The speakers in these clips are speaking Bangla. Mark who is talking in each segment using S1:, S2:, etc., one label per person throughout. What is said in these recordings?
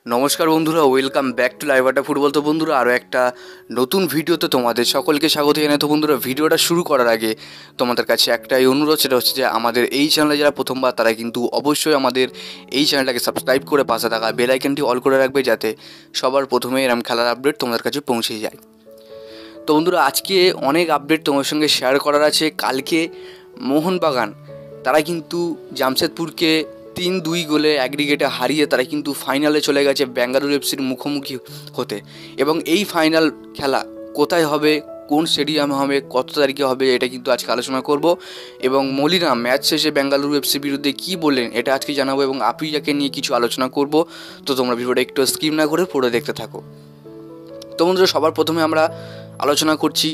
S1: নমস্কার বন্ধুরা, ওয়েলকাম ব্যাক টু লাইভ আড্ডা ফুটবল। তো বন্ধুরা, আরও একটা নতুন ভিডিওতে তোমাদের সকলকে স্বাগত জানাই। তো বন্ধুরা, ভিডিওটা শুরু করার আগে তোমাদের কাছে একটাই অনুরোধ, সেটা হচ্ছে যে আমাদের এই চ্যানেলে যারা প্রথমবার তারা কিন্তু অবশ্যই আমাদের এই চ্যানেলটাকে সাবস্ক্রাইব করে পাশে থাকা বেল আইকনটি অল করে রাখবে, যাতে সবার প্রথমে এরম খেলার আপডেট তোমাদের কাছে পৌঁছে যায়। তো বন্ধুরা, আজকে অনেক আপডেট তোমার সঙ্গে শেয়ার করার আছে। কালকে মোহনবাগান তারা কিন্তু জামশেদপুরকে 3-2 গোলে অ্যাগ্রিগেটে হারিয়ে তারা কিন্তু ফাইনালে চলে গেছে বেঙ্গালুরু এফসির মুখোমুখি হতে। এবং এই ফাইনাল খেলা কোথায় হবে, কোন স্টেডিয়ামে হবে, কত তারিখে হবে, এটা কিন্তু আজকে আলোচনা করব। এবং মলিনা ম্যাচ শেষে বেঙ্গালুরু এফসির বিরুদ্ধে কী বললেন এটা আজকে জানাবো, এবং আপিয়াকে নিয়ে কিছু আলোচনা করব। তো তোমরা ভিডিওটা একটু স্কিপ না করে পুরো দেখতে থাকো। তো বন্ধুরা, সবার প্রথমে আমরা আলোচনা করছি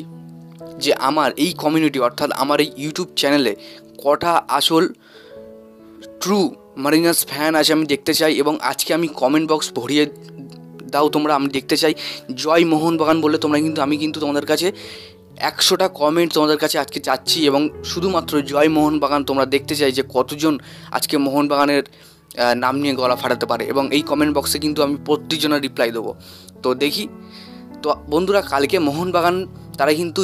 S1: যে আমার এই কমিউনিটি অর্থাৎ আমার এই ইউটিউব চ্যানেলে কটা আসল ট্রু মারিনাস ফ্যান আছে আমি দেখতে চাই, এবং আজকে আমি কমেন্ট বক্স ভরিয়ে দাও তোমরা, আমি দেখতে চাই জয় মোহনবাগান বলে। আমি কিন্তু তোমাদের কাছে 100টা কমেন্ট তোমাদের কাছে আজকে চাচ্ছি, এবং শুধুমাত্র জয় মোহনবাগান তোমরা দেখতে চাই যে কতজন আজকে মোহনবাগানের নাম নিয়ে গলা ফাটাতে পারে, এবং এই কমেন্ট বক্সে কিন্তু আমি প্রত্যেকজনের রিপ্লাই দেবো। তো দেখি। তো বন্ধুরা, কালকে মোহনবাগান তারা কিন্তু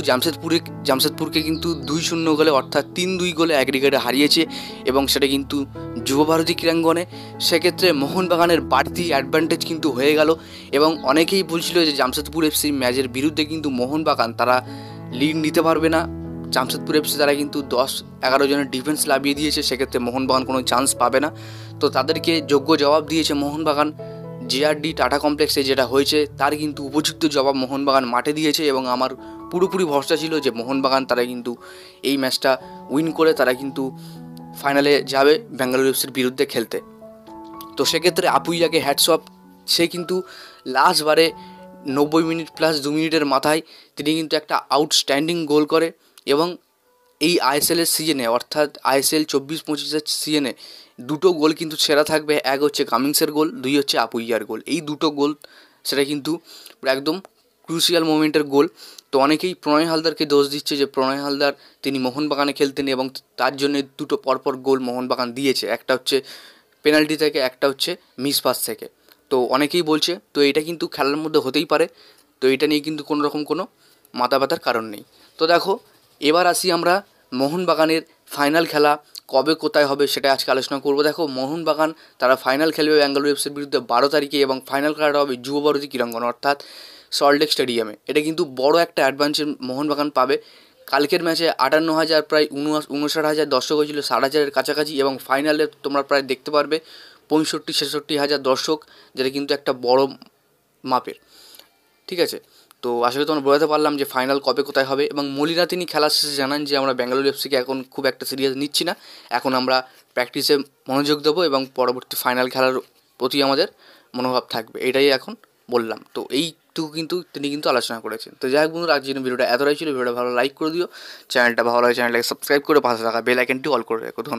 S1: জামশেদপুরকে কিন্তু 2-0 গোলে অর্থাৎ 3-2 গোলে অ্যাগ্রিগেটে হারিয়েছে, এবং সেটা কিন্তু যুবভারতী ক্রীড়াঙ্গনে। সেক্ষেত্রে মোহনবাগানের বাড়তি অ্যাডভান্টেজ কিন্তু হয়ে গেল, এবং অনেকেই বলছিল যে জামশেদপুর এফসি ম্যাচের বিরুদ্ধে কিন্তু মোহনবাগান তারা লিড নিতে পারবে না। জামশেদপুর এফসি তারা কিন্তু 10-11 জনের ডিফেন্স লাভিয়ে দিয়েছে, সেক্ষেত্রে মোহনবাগান কোনো চান্স পাবে না। তো তাদেরকে যোগ্য জবাব দিয়েছে মোহনবাগান। জিআরডি টাটা কমপ্লেক্সে যেটা হয়েছে তার কিন্তু উপযুক্ত জবাব মোহনবাগান মাঠে দিয়েছে, এবং আমার পুরোপুরি ভরসা ছিল যে মোহনবাগান তারা কিন্তু এই ম্যাচটা উইন করে তারা কিন্তু ফাইনালে যাবে বেঙ্গালুরু এফসির বিরুদ্ধে খেলতে। তো সেক্ষেত্রে আপুইয়াকে হ্যাটস অফ। সে কিন্তু লাস্টবারে 90 মিনিট প্লাস 2 মিনিটের মাথায় তিনি কিন্তু একটা আউটস্ট্যান্ডিং গোল করে, এবং এই আইএসএলের সিজনে অর্থাৎ আইএসএল 24-25-এর সিজনে দুটো গোল কিন্তু সেরা থাকবে। এক হচ্ছে কামিংসের গোল, 2 হচ্ছে আপুইয়ার গোল। এই দুটো গোল সেটা কিন্তু একদম ক্রুশিয়াল মোমেন্টের গোল। তো অনেকেই প্রণয় হালদারকে দোষ দিচ্ছে যে প্রণয় হালদার তিনি মোহনবাগানে খেলতেন, এবং তার জন্য দুটো পরপর গোল মোহনবাগান দিয়েছে। একটা হচ্ছে পেনাল্টি থেকে, একটা হচ্ছে মিস পাস থেকে। তো অনেকেই বলছে, তো এটা কিন্তু খেলার মধ্যে হতেই পারে। তো এটা নিয়ে কিন্তু কোনো রকম কোনো মাথা ব্যথার কারণ নেই। তো দেখো, এবার আসি আমরা মোহনবাগানের ফাইনাল খেলা কবে কোথায় হবে সেটা আজকে আলোচনা করব। দেখো, মোহনবাগান তারা ফাইনাল খেলবে বেঙ্গালুরু এফসির বিরুদ্ধে 12 তারিখে, এবং ফাইনাল খেলাটা হবে যুবভারতী ক্রীড়াঙ্গন অর্থাৎ সল্টলেক স্টেডিয়ামে। এটা কিন্তু বড় একটা অ্যাডভান্টেজ মোহনবাগান পাবে। কালকের ম্যাচে 58,000 প্রায় 59,000 দর্শক হয়েছিল, 60,000-এর কাছাকাছি, এবং ফাইনালে তোমরা প্রায় দেখতে পারবে 65-66,000 দর্শক, যেটা কিন্তু একটা বড় মাপের। ঠিক আছে, তো আসলে তোমরা বোঝাতে পারলাম যে ফাইনাল কবে কোথায় হবে। এবং মলিনা তিনি খেলার শেষে জানান যে আমরা বেঙ্গালুরু এফসিকে এখন খুব একটা সিরিয়াস নিচ্ছি না, এখন আমরা প্র্যাকটিসে মনোযোগ দেবো, এবং পরবর্তী ফাইনাল খেলার প্রতি আমাদের মনোভাব থাকবে, এটাই এখন বললাম। তো এইটুকু কিন্তু তিনি কিন্তু আলোচনা করেছেন। তো যাই হোক বন্ধুরা, আজকের জন্য ভিডিওটা এতটাই ছিল। ভিডিওটা ভালো লাইক করে দিও, চ্যানেলটা ভালো লাগে চ্যানেলটাকে সাবস্ক্রাইব করে পাশে থাকা বেল আইকনটি অল করে রাখো। ধন্যবাদ।